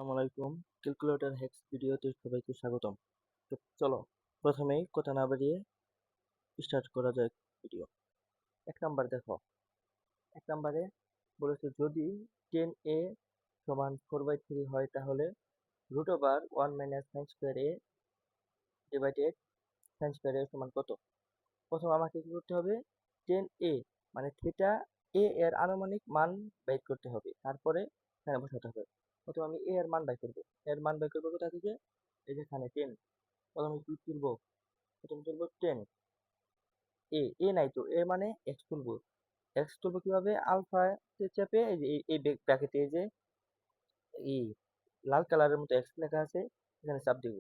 আসসালামু আলাইকুম। Calculator hacks ভিডিওতে সবাইকে স্বাগতম। তো চলো প্রথমেই কথা না বাড়িয়ে স্টার্ট করা যাক ভিডিও। ১ নাম্বার দেখো। ১ নাম্বারে বলেছে যদি 10a সমান 4/3 হয় তাহলে √1 - sin square a divided sin square a সমান কত? প্রথম আমাকে কি করতে হবে? 10a মানে থিটা a এর আনুমানিক মান বের করতে হবে। তারপরে এখানে বসাতে হবে। প্রথমে আমি a এর মান বের করব। এর মান বের করব কোথা থেকে? এই যে এখানে 10। প্রথমে কি তুলব? প্রথম তুলব 10। এ নাই তো, এ মানে এক্স তুলব। এক্স তুলব কিভাবে? আলফা চেপে এই যে এই ব্র্যাকেটে এই যে এই লাল কালারের মতো এক্স লেখা আছে, এখানে চাপ দিব।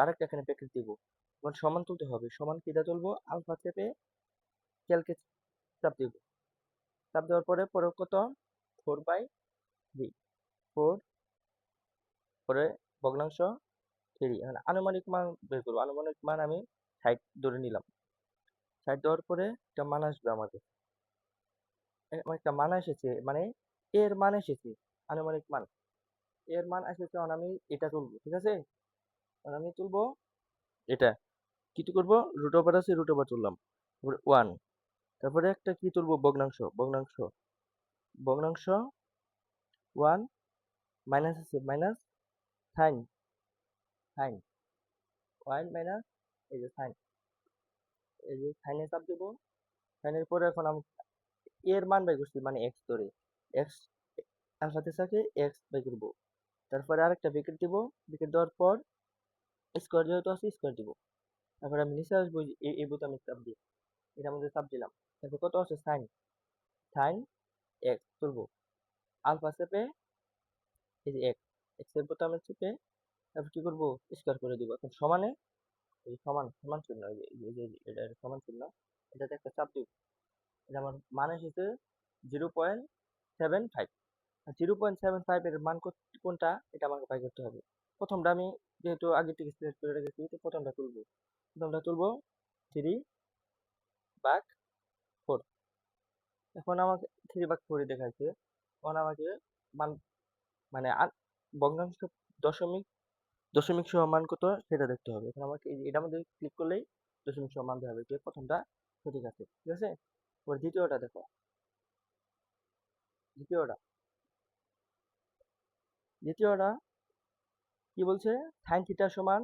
আরেকটা এখানে ব্র্যাকেট দিব। এখন সমান তুলতে হবে। সমান কিটা তুলবো? আলফা চেপে ক্যালকে চাপ দিব। চাপ দেওয়ার পরে পরে কত? 4/3। 4 পরে ভগ্নাংশ 3। এখন আনুমানিক মান বের করবো। আনুমানিক মান আমি 60 ধরে নিলাম। 60 দেওয়ার পরে একটা মান আসবে আমাদের। আমার একটা মান এসেছে, মানে এর মান এসেছে, আনুমানিক মান এর মান এসেছে। এখন আমি এটা তুলবো, ঠিক আছে? এখন আমি তুলবো এটা। কি করবো? রুট ওভার আছে, রুট ওভার তুললাম। তারপরে 1, তারপরে একটা কি তুলবো? ভগ্নাংশ। ভগ্নাংশ ভগ্নাংশ 1 মাইনাস আছে, মাইনাস সাইন। সাইন 1 মাইনাস এই যে সাইন, এই যে সাইনে চাপ দেবো। সাইনের পরে এখন আমি এর মান বাই করছি, মানে এক্স ধরে এক্স আলফাতে থাকে এক্স বাই করবো। তারপরে আরেকটা ব্র্যাকেট দিব। ব্র্যাকেট দেওয়ার পর স্কোয়ার যেহেতু আছে স্কোয়ার দিব। তারপরে আমি নিচে আসবো, এই বোতামে চাপ দিই। এটার মধ্যে চাপ দিলাম। তারপর কত আছে? সাইন। সাইন এক্স তুলবো। আলফা চেপে এই যে এক্স, এক্স এর বোতামে চেপে তারপর কি করবো? স্কোয়ার করে দিব। এখন সমানে এই সমান সমান চিহ্ন, এটা সমান চিহ্ন, এটাতে একটা চাপ দিব। এটা আমার মান এসেছে 0.75। 0.75 এর মান কোনটা এটা আমাকে বাই করতে হবে। প্রথমটা আমি যেহেতু আগে থেকে সিলেক্ট করে রেখেছি, তো প্রথমটা তুলবো। প্রথমটা তুলবো 3/4। এখন আমাকে 3/4 দেখাচ্ছে। এখন আমাকে মান মানে ভগ্নাংশ দশমিক দশমিক সহ মান কত সেটা দেখতে হবে। এখন আমাকে এটার মধ্যে ক্লিক করলেই দশমিক সহ মান দেওয়া হবে, যে প্রথমটা সঠিক আছে, ঠিক আছে? এবার দ্বিতীয়টা দেখো। দ্বিতীয়টা দ্বিতীয়টা কি বলছে? সাইন থিটা সমান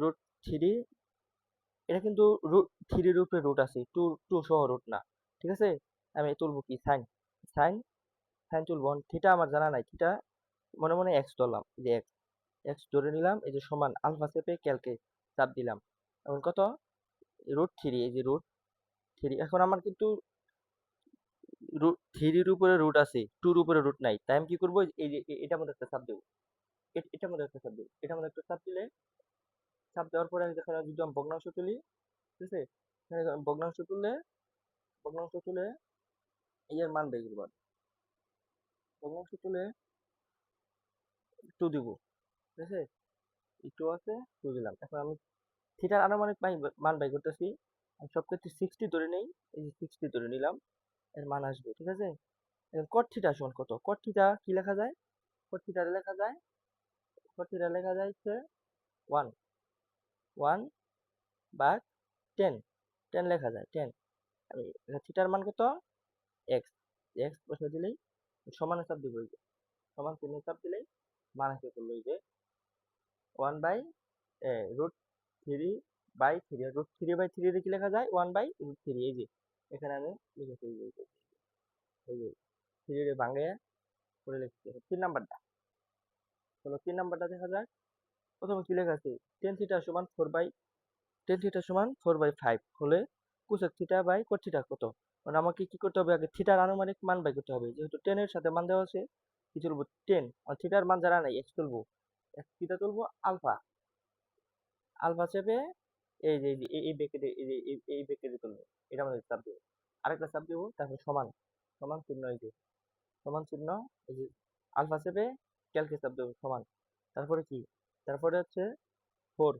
√3। এটা কিন্তু রুট 3 এর উপরে রুট আছে, 2 সহ রুট না, ঠিক আছে? আমি তুলবো কি? সাইন। সাইন সাইন তুলবো। থিটা আমার জানা নাই। থিটা মনে মনে এক্স ধরলাম, এই যে এক্স, এক্স ধরে নিলাম। এই যে সমান আলফা চেপে ক্যালকে চাপ দিলাম। এখন কত? √3, এই যে √3। এখন আমার কিন্তু √3 উপরে রুট আছে, 2 উপরে রুট নাই। তাই আমি কি করবো? এই যে এটার মধ্যে একটা চাপ দেবো। এটার মধ্যে একটা চাপ দেবো। এটার মধ্যে একটা চাপ দিলে, চাপ দেওয়ার পরে আমি যখন যদি আমি ভগ্নাংশ তুলি, ঠিক আছে? এখানে ভগ্নাংশ তুলে এর মান বের করবো। ভগ্নাংশ তুলে 2 দিব, ঠিক আছে? 2 আছে, 2 দিলাম। এখন আমি থিটার আনুমানিক মান বাই করতেছি। আমি সবক্ষেত্রে 60 ধরে নেই। এই যে 60 ধরে নিলাম, এর মান আসবে, ঠিক আছে? এখন কট থিটা সমান কত? কট থিটা কি লেখা যায়? কট থিটা লেখা যায়, কট থিটা লেখা যায় হচ্ছে 1 1 ভাগ 10। 10 লেখা যায়, 10। আমি থিটার মান কত? এক্স। এক্স বসে দিলেই সমানে চাপ দিব, এই যে সমান চিহ্নে চাপ দিলেই মান এসে করলো, এই যে 1/√3/3। √3/3 কি লেখা যায়? 1/√3। এই যে এখানে আমি লিখেছি, এই যে 3 রে ভাঙে করে লিখছি। 3 নাম্বারটা, চলো 3 নাম্বারটা দেখা যাক। প্রথমে কি লেখা আছে? টেন থিটা সমান 4/5 হলে cosec theta by cot theta কত? মানে আমাকে কি করতে হবে? আগে থিটার আনুমানিক মান বাই করতে হবে। যেহেতু 10 এর সাথে মান দেওয়া আছে, কি তুলবো? 10। আর থিটার মান জানা নাই, এক্স তুলবো। এক্স থিটা তুলবো। আলফা, আলফা চেপে এই যে এই ব্যাকেটে, এই ব্যাকেটে তুলবো। এটা আমাদের চাপ দেবো। আরেকটা চাপ দেবো। তারপর সমান সমান চিহ্ন, এই যে সমান চিহ্ন, এই যে আলফা চেপে ক্যালকে চাপ দেবো, সমান। তারপরে কি? তারপরে হচ্ছে 4,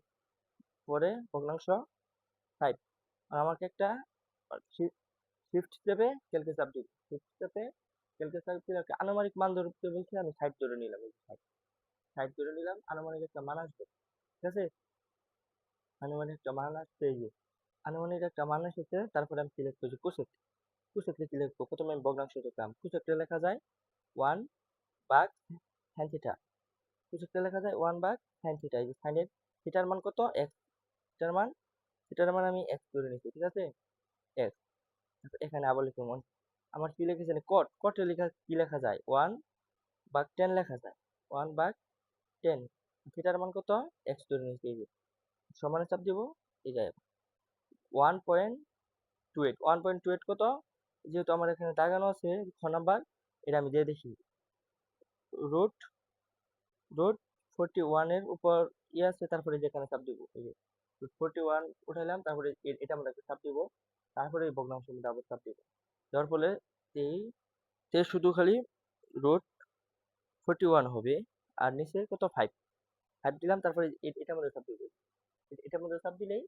পরে ভগ্নাংশ 5। আর আমাকে একটা শিফট চেপে ক্যালকে চাপ দিই। শিফট চেপে ক্যালকে চাপ দিলে একটা আনুমানিক মান ধরতে বলছে, আমি 60 ধরে নিলাম, এই যে 60। সাইড ধরে নিলাম, আনুমানিক একটা মান আসবে, ঠিক আছে? আনুমানিক একটা মান আসছে, এই যে আনুমানিক একটা মান এসেছে, তারপরে আমি সিলেক্ট করছি কোসেক। কোসেককে কি লিখবো? প্রথমে আমি ভগ্নাংশ লিখলাম, কোসেকটা লেখা যায় 1 ভাগ সাইন থিটা। কোসেকটা লেখা যায় 1 ভাগ সাইন থিটা। এই যে সাইনের থিটার মান কত? x। থিটার মান আমি x ধরে নিচ্ছি, ঠিক আছে? x। তারপর এখানে আবার লিখুন আমার কি লিখেছেন কট। কটে লেখা কি লেখা যায়? 1 ভাগ 10 লেখা যায়, 1 ভাগ 10। থিটার মান কত? x ধরে নিচ্ছি, এই যে সমানে চাপ দিব, এই যায় 1.28। 1.28 কত? যেহেতু আমার এখানে দাগানো আছে খ নাম্বার, এটা আমি দিয়ে দেখি। রুট রুট 41 এর উপর আছে, তারপরে যেখানে চাপ দিব, এই যে রুট 41 উঠাইলাম, তারপরে এটা আমরা চাপ দিব, তারপরে এই ভগ্নাংশ মধ্যে আবার চাপ দিব, যার ফলে এই শুধু খালি রুট 41 হবে, আর নিচে কত 5 দিলাম, তারপরে এটার মধ্যে চাপ দিব। এটার মধ্যে চাপ দিলেই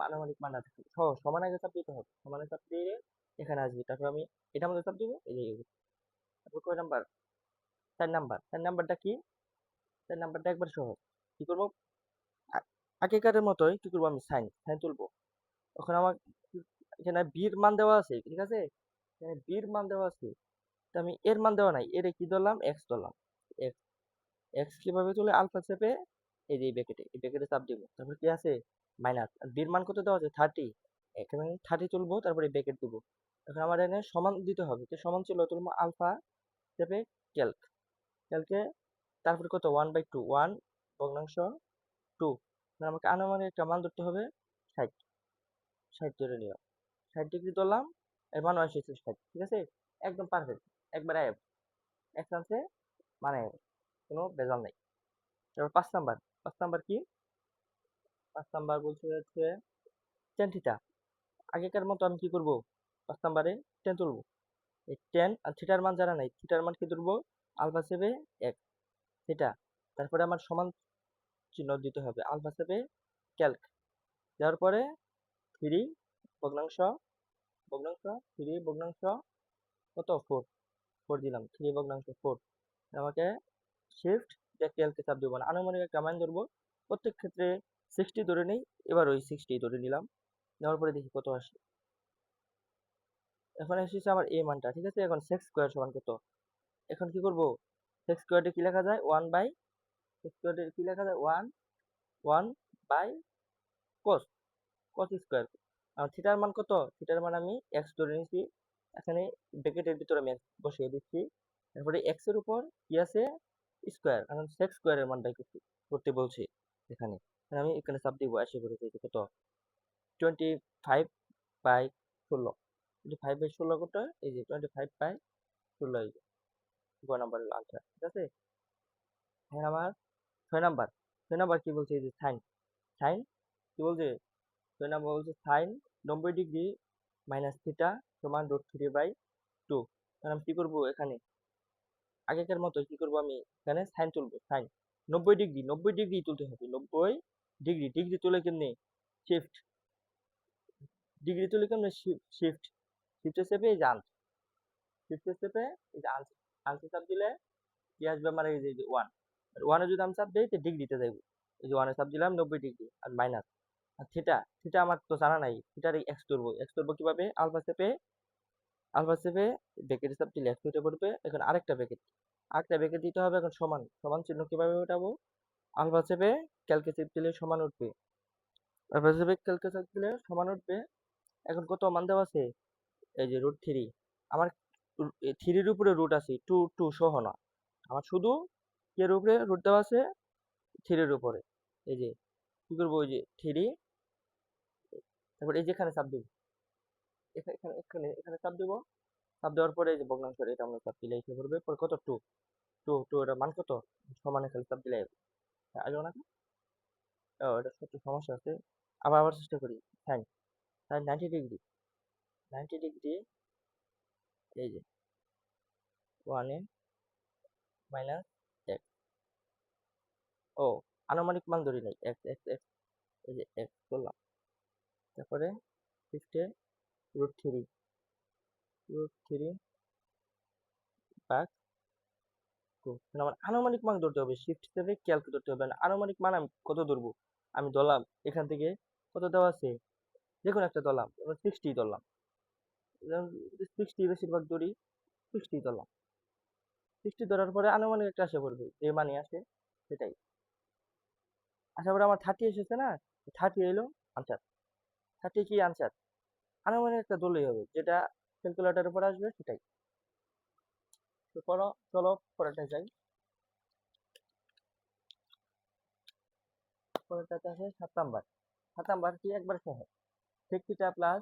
আনুমানিক মান আসবে। সমান আগে চাপ দিতে হবে, সমানে চাপ দিয়ে এখানে আসবে, তারপর আমি এটার মধ্যে চাপ দিব, এই যে তারপর কয় নাম্বার? 4 নাম্বার। 4 নাম্বারটা কি? 4 নাম্বারটা একবার সহজ। কি করবো? আগেকারের মতোই কি করবো? আমি সাইন সাইন তুলবো। এখন আমার এখানে বির মান দেওয়া আছে, ঠিক আছে? এখানে বির মান দেওয়া আছে, তো আমি এর মান দেওয়া নাই, এর কি ধরলাম? এক্স ধরলাম। এক্স। এক্স কিভাবে তুলে? আলফা চেপে এই যে এই ব্যাকেটে চাপ দিব, তারপর কি আছে? মাইনাস। আর বির মান কত দেওয়া আছে? 30। এখানে 30 তুলবো, তারপরে ব্যাকেট দিব। এখন আমার এখানে সমান দিতে হবে, তো সমান ছিল তুলবো আলফা চেপে ক্যালক। ক্যালকে তারপরে কত? 1/2, 1 ভগ্নাংশ 2। আমাকে আনুমানিক একটা মান ধরতে হবে 60। 60 ধরে নিও, 60 ডিগ্রি ধরলাম, এর মান এসেছে 60, ঠিক আছে? একদম পারফেক্ট, একবার আয়ব এক চান্সে, মানে কোনো ভেজাল নাই। তারপর 5 নাম্বার। 5 নাম্বার কি? 5 নাম্বার বলছে হচ্ছে টেন থিটা। আগেকার মতো আমি কি করব? 5 নাম্বারে টেন তুলবো। এই টেন আর থিটার মান জানা নাই, থিটার মান কি ধরবো? আলফা সেভে এক থিটা। তারপরে আমার সমান চিহ্ন দিতে হবে, আলফা সেভে ক্যালক দেওয়ার পরে 3 ভগ্নাংশ ভগ্নাংশ 3 ভগ্নাংশ কত? 4। 4 দিলাম, 3 ভগ্নাংশ 4। আমাকে শিফট দিয়ে ক্যালকে চাপ দিব না, আনুমানিক একটা মান ধরবো। প্রত্যেক ক্ষেত্রে 60 ধরে নেই, এবার ওই 60 ধরে নিলাম, নেওয়ার পরে দেখি কত আসে। এখন এসেছে আমার এই মানটা, ঠিক আছে? এখন সেক্স স্কোয়ার সমান কত? এখন কি করব? সেক্স স্কোয়ারটা কি লেখা যায়? 1 বাই সেক্স স্কোয়ারটা কি লেখা যায়? 1 বাই কস কস স্কোয়ার। আর থিটার মান কত? থিটার মান আমি এক্স ধরে নিয়েছি, এখানে ব্র্যাকেটের ভিতরে আমি বসিয়ে দিচ্ছি। তারপরে এক্স এর উপর কি আছে? স্কোয়ার, কারণ সেক্স স্কোয়ারের মানটা করতে বলছি এখানে। আমি এখানে চাপ দিব, আসে পড়েছে কত? 25/16। 25/16 কত? এই যে 25/16, এই যে গ নাম্বারের আনসার, ঠিক আছে? হ্যাঁ, আমার 6 নাম্বার। 6 নাম্বার কি বলছে? এই যে সাইন সাইন কি বলছে? 6 নাম্বার বলছে সাইন 90 ডিগ্রি মাইনাস থিটা সমান √3/2। তাহলে আমি কি করবো? এখানে আগেকার মতো কি করবো? আমি এখানে সাইন তুলবো, সাইন 90 ডিগ্রি, 90 ডিগ্রি তুলতে হবে, 90 ডিগ্রি। ডিগ্রি তুলে কেমনে? শিফট। ডিগ্রি তুলে কেমনে? শিফট শিফটে চেপে এই যে আনসার, শিফটে চেপে এই যে আনসার, আনসার চাপ দিলে কি আসবে আমার? এই যে 1। আর 1-এ যদি আমি চাপ দিই তো ডিগ্রিতে যাইবো। এই যে 1-এ চাপ দিলাম 90 ডিগ্রি, আর মাইনাস। আর থিটা, থিটা আমার তো জানা নাই, থিটার এক্স ধরবো। এক্স ধরবো কিভাবে? আলফা চেপে ব্র্যাকেটে চাপ দিলে এক্স উঠে পড়বে। এখন আরেকটা ব্র্যাকেট দিতে হবে। এখন সমান সমান চিহ্ন কিভাবে উঠাবো? আলফা চেপে ক্যালকে চেপ দিলে সমান উঠবে, আলফা চেপে ক্যালকে চেপ দিলে সমান উঠবে। এখন কত মান দেওয়া আছে? এই যে √3। আমার 3-র উপরে রুট আছে, 2 সহ না, আমার শুধু এর উপরে রুট দেওয়া আছে, 3-র উপরে। এই যে কি করবো? ওই যে 3, তারপর এই যেখানে চাপ দিব, এখানে এখানে এখানে এখানে চাপ দিব। চাপ দেওয়ার পরে এই যে ভগ্নাংশ, এটা আমরা চাপ দিলে এসে পড়বে। পরে কত? 2 এটার মান কত? সমানে খালি চাপ দিলে আসবে না? ও, এটা একটু সমস্যা আছে। আবার চেষ্টা করি। সাইন সাইন 90 ডিগ্রি, 90 ডিগ্রি, এই যে 1 মাইনাস এক্স। ও, আনুমানিক মান ধরি নাই, এক্স এক্স এক্স, এই যে এক্স করলাম। তারপরে 50 √3 ভাগ আমার আনুমানিক মান ধরতে হবে, শিফট চেপে ক্যালক ধরতে হবে। আনুমানিক মান আমি কত ধরবো, আমি ধরলাম এখান থেকে কত দেওয়া আছে, যে কোনো একটা ধরলাম, 60 ধরলাম, 60 বেশিরভাগ ধরি, 60 ধরলাম। 60 ধরার পরে আনুমানিক একটা আসে পড়বে, যে মানে আসে সেটাই। আসার পরে আমার 30 এসেছে না, 30 এলো আনসার। 30 কি আনসার, আনুমানিক একটা ধরলেই হবে, যেটা ক্যালকুলেটরের উপর আসবে সেটাই। তো চলো পরেরটা যাই। পরেরটাতে আছে 7 নাম্বার। 7 নাম্বার কি একবার সহজ, sec theta plus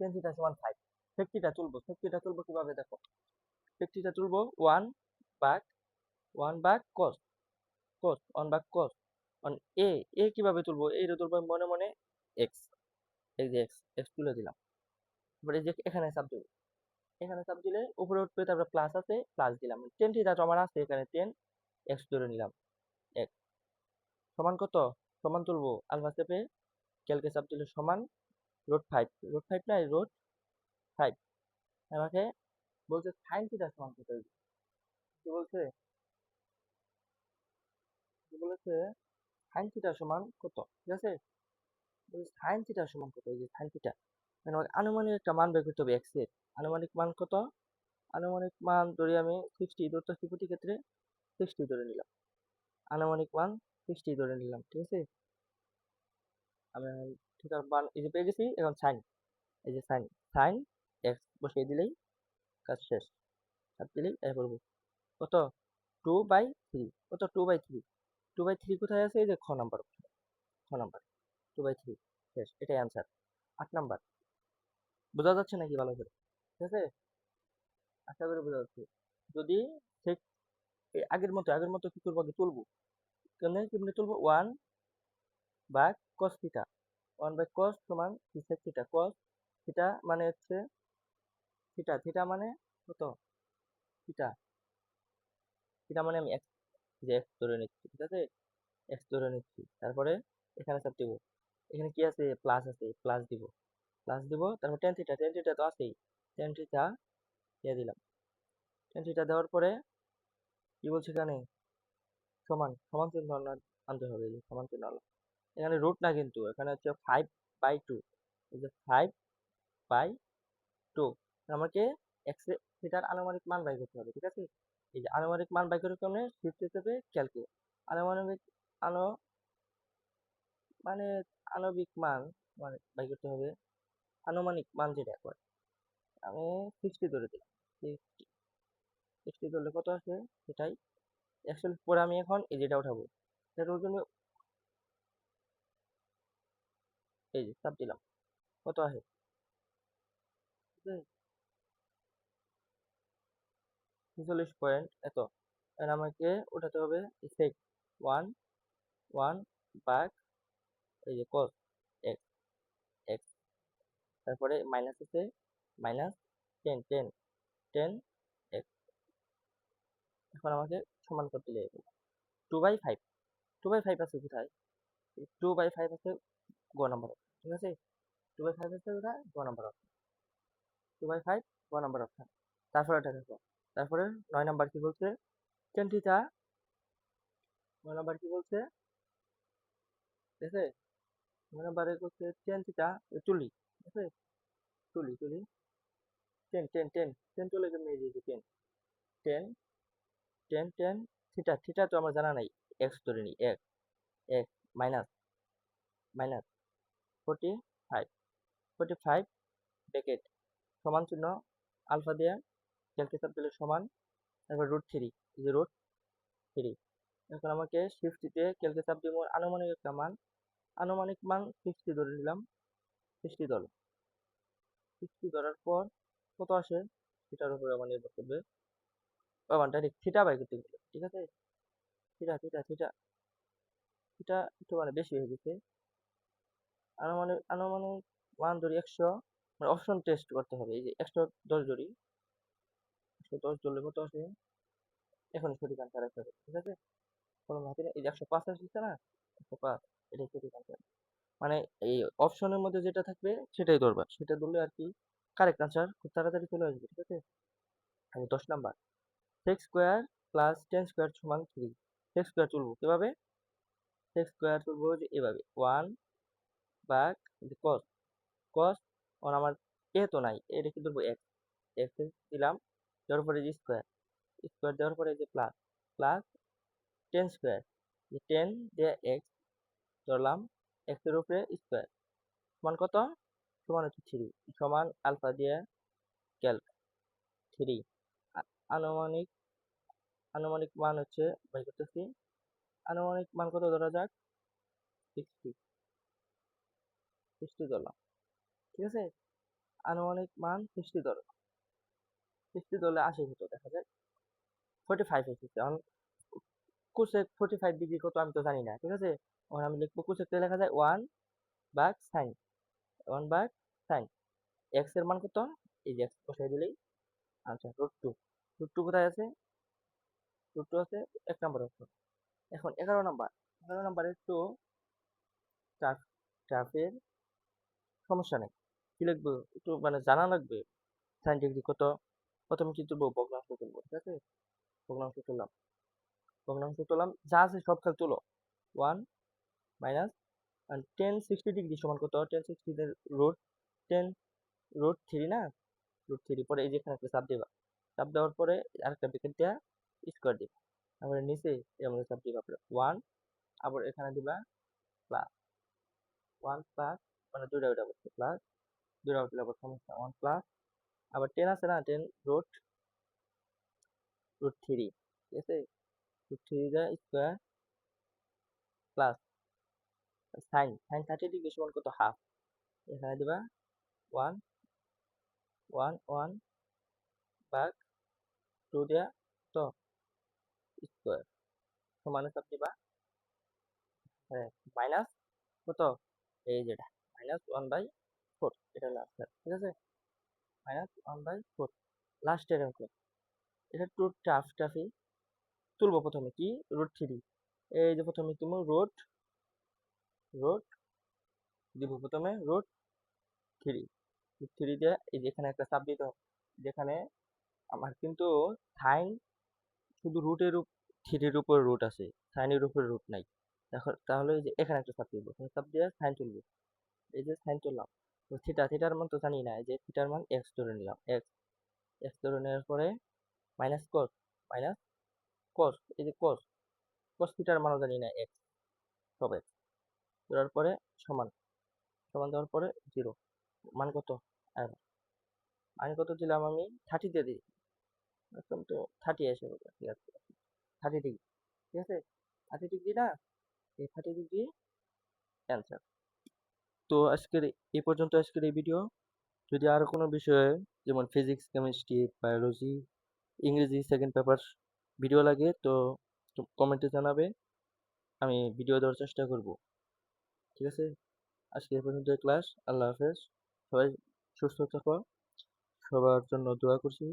tan theta সমান 5। sec থিটা তুলবো কিভাবে দেখো, sec থিটা তুলবো 1 ভাগ cos, 1 ভাগ cos অন এ কিভাবে তুলবো, এইটা তুলবো মনে মনে x, এই যে x তুলে দিলাম। এবার এই যে এখানে চাপ দেবো, এখানে চাপ দিলে উপরে উঠবে, তারপরে প্লাস আছে প্লাস দিলাম, tan থিটা সমান আছে এখানে 10, x ধরে নিলাম, x সমান কত, সমান তুলবো আলফা চেপে ক্যালকে চাপ দিলে সমান √5, √5 না √5। আমাকে বলছে সাইন থিটা সমান কত, কি বলছে, কি বলেছে, সাইন থিটা সমান কত, ঠিক আছে, বলছে সাইন থিটা সমান কত, এই যে সাইন থিটা, মানে আমাকে আনুমানিক একটা মান বের করতে হবে x এর। আনুমানিক মান কত, আনুমানিক মান ধরি আমি 60 ধরতেছি, প্রতি ক্ষেত্রে 60 ধরে নিলাম, আনুমানিক মান 60 ধরে নিলাম, ঠিক আছে। আমি থিটার মান এই যে পেয়ে গেছি, এখন সাইন, এই যে সাইন, সাইন x বসিয়ে দিলেই কাজ শেষ, আর দিলেই এ করবো কত, 2/3, কত 2/3, 2/3 কোথায় আছে, এই যে খ নাম্বার, খ নাম্বার 2/3, শেষ, এটাই অ্যান্সার। 8 নাম্বার, বোঝা যাচ্ছে নাকি ভালো করে, ঠিক আছে, আশা করি বোঝা যাচ্ছে। যদি ঠিক আগের মতো কি করবো, আগে তুলবো, কেমনে তুলবো, 1 ভাগ cos থিটা, 1 ভাগ cos সমান sec থিটা, cos থিটা মানে হচ্ছে থিটা, থিটা মানে কত, থিটা, থিটা মানে আমি x, যে x ধরে নিচ্ছি, ঠিক আছে, x ধরে নিচ্ছি, তারপরে এখানে চাপ দিব, এখানে কি আছে, প্লাস আছে, প্লাস দিব, তারপর tan থিটা তো আছেই, tan থিটা দিয়ে দিলাম, tan থিটা দেওয়ার পরে কি বলছে এখানে, সমান, সমান চিহ্ন আনতে হবে, এই যে সমান চিহ্ন আনলাম। এখানে রুট না কিন্তু, এখানে হচ্ছে 5/2, এই যে 5/2, আমাকে এক্স থিটার আনুমানিক মান বাই করতে হবে, ঠিক আছে। এই যে আনুমানিক মান বাই করার কারণে শিফট হিসেবে ক্যালকে আনুমানিক আনো মানে আণবিক মান মানে বাই করতে হবে, আনুমানিক মান যেটা করে আমি 60 ধরে দিলাম, 60 ধরলে কত আসে সেটাই। অ্যাকচুয়ালি পরে আমি এখন এই যেটা উঠাবো, সেটার জন্য এই যে চাপ দিলাম, কত আসে, 46 পয়েন্ট এত। আর আমাকে উঠাতে হবে সেক 1 1 ভাগ এই যে cos x, x তারপরে মাইনাস আছে, মাইনাস 10 10 10 x, এখন আমাকে সমান করতে হবে 2/5, 2/5 আছে কোথায়, 2/5 আছে গ নাম্বার, ঠিক আছে, 2/5 আছে কোথায়, গ নাম্বার, 2/5 গ নাম্বার অপশন। তারপরে এটা দেখো, তারপরে 9 নাম্বার কি বলছে, tan থিটা, 9 নাম্বার কি বলছে, ঠিক আছে, 9 নাম্বারে বলছে tan থিটা তুলি, ঠিক আছে, তুলি 10 তুলে কেমনে, এই যে 10 10 10 10 থিটা, থিটা তো আমার জানা নাই, এক্স ধরে নিই, এক এক মাইনাস মাইনাস 45 45 ব্র্যাকেট সমান চিহ্ন আলফা দিয়ে ক্যালকে চাপ দিলে সমান, তারপর √3, এই যে √3। এখন আমাকে শিফট দিয়ে ক্যালকে চাপ দিব আনুমানিক একটা মান, আনুমানিক মান 60 ধরে নিলাম, 60 ধরো, 60 ধরার পর কত আসে সেটার উপরে আমার নির্ভর করবে, আমার ডাইরেক্ট থিটা বাই করতে গেলে, ঠিক আছে, থিটা থিটা থিটা থিটা একটু মানে বেশি হয়ে গেছে, আনুমানিক আনুমানিক মান ধরি 100, মানে অপশন টেস্ট করতে হবে, এই যে 110 ধরি, 110 ধরলে কত আসে, এখন সঠিক আনসার আসতে হবে, ঠিক আছে, কোনো হাতে এই যে 105 আসছে না, 105, এটাই সঠিক আনসার, মানে এই অপশনের মধ্যে যেটা থাকবে সেটাই ধরবা, সেটা ধরলে আর কি কারেক্ট আনসার খুব তাড়াতাড়ি চলে আসবে, ঠিক আছে। আর 10 number, sec square plus ten square সমান 3। সেক স্কোয়ার তুলবো কিভাবে? সেক স্কোয়ার তুলবো যে এভাবে 1 ভাগ কস কস আমার এ তো নাই, এ রেখে ধরবো এক্স, এক্স দিলাম, দেওয়ার পরে যে স্কোয়ার, স্কোয়ার দেওয়ার পরে যে প্লাস, প্লাস টেন স্কোয়ার, যে টেন দিয়ে এক্স ধরলাম, এক্স এর উপরে স্কোয়ার সমান কত? সমান হচ্ছে 3, সমান আলফা দিয়ে ক্যালক 3। আনুমানিক আনুমানিক মান হচ্ছে বাই করতেছি, আনুমানিক মান কত ধরা যাক? 60, 60 ধরলাম, ঠিক আছে? আনুমানিক মান 60 ধরলাম, 60 ধরলে 80 হতো, দেখা যায় 45 এসেছে। এখন কোসেক 45 ডিগ্রি কত আমি তো জানি না, ঠিক আছে? এখন আমি লিখবো কোসেকটা লেখা যায় 1 ভাগ সাইন, 1 ভাগ সাইন, এক্স এর মান কত? এই যে এক্স বসাই দিলেই আচ্ছা √2, √2 কোথায় আছে? √2 আছে 1 নম্বর অপশন। এখন 11 নাম্বার, 11 নাম্বারে একটু টাফের সমস্যা নেই, কি লিখবো একটু মানে জানা লাগবে। সাইন ডিগ্রি কত? প্রথমে কি তুলবো? ভগ্নাংশ তুলবো, ঠিক আছে? ভগ্নাংশ তুললাম, ভগ্নাংশ তুললাম, যা আছে সব খালি তুলো। 1 মাইনাস টেন 60 ডিগ্রি সমান কত? টেন 60 এর রুট 10 √3 না, √3 পরে এই যে এখানে একটা চাপ দিবা, চাপ দেওয়ার পরে আরেকটা ব্র্যাকেট দেওয়া স্কোয়ার দিবা, তারপরে নিচে এমন চাপ দিবা 1, আবার এখানে দিবা প্লাস 1 প্লাস, মানে দুইটা উঠে বসছে প্লাস, দুইটা উঠলে আবার সমস্যা 1 প্লাস, আবার 10 আছে না, 10 √3, ঠিক আছে? √3 দেওয়া স্কোয়ার প্লাস সাইন 30 ডিগ্রি সমান কত? হাফ, এখানে দিবা 1 1 1 ভাগ 2 দেওয়া তো স্কোয়ার সমানে চাপ দিবা মাইনাস কত? এই যেটা -1/4, এটা হলো আনসার, ঠিক আছে? -1/4 লাস্টের অঙ্ক। এটা একটু টাফি তুলবো, প্রথমে কি √3, এই যে প্রথমে তুমি রুট দিব, প্রথমে √3 দিয়ে এই যে এখানে একটা চাপ দিতে হবে, যেখানে আমার কিন্তু সাইন শুধু থ্রির উপর রুট আছে, সাইনের উপরে রুট নাই, তাহলে এই যে এখানে একটা চাপ দিব, এখানে চাপ দিয়ে সাইন তুলবো, এই যে সাইন তুললাম, তো থিটার মান তো জানি না, এই যে থিটার মান এক্স ধরে নিলাম, এক্স এক্স ধরে নেওয়ার পরে মাইনাস কস, মাইনাস কস, এই যে কস থিটার মানও জানি না, এক্স সব এক্স ধরার পরে সমান, সমান দেওয়ার পরে 0, মান কত? আর মান কত দিলাম আমি? 30 দিয়ে দিই, একদম তো 30 এসে গেল, ঠিক আছে? 30 ডিগ্রি, ঠিক আছে? 30 ডিগ্রি না, এই 30 ডিগ্রি অ্যান্সার। তো এই পর্যন্ত আজকের এই ভিডিও। যদি আরো কোনো বিষয়ে যেমন ফিজিক্স, কেমিস্ট্রি, বায়োলজি, ইংরেজি সেকেন্ড পেপার ভিডিও লাগে তো কমেন্টে জানাবে, আমি ভিডিও দেওয়ার চেষ্টা করব, ঠিক আছে? আজকে এই পর্যন্ত ক্লাস, আল্লাহ হাফেজ, সবাই সুস্থ থাকো, সবার জন্য দোয়া করছি।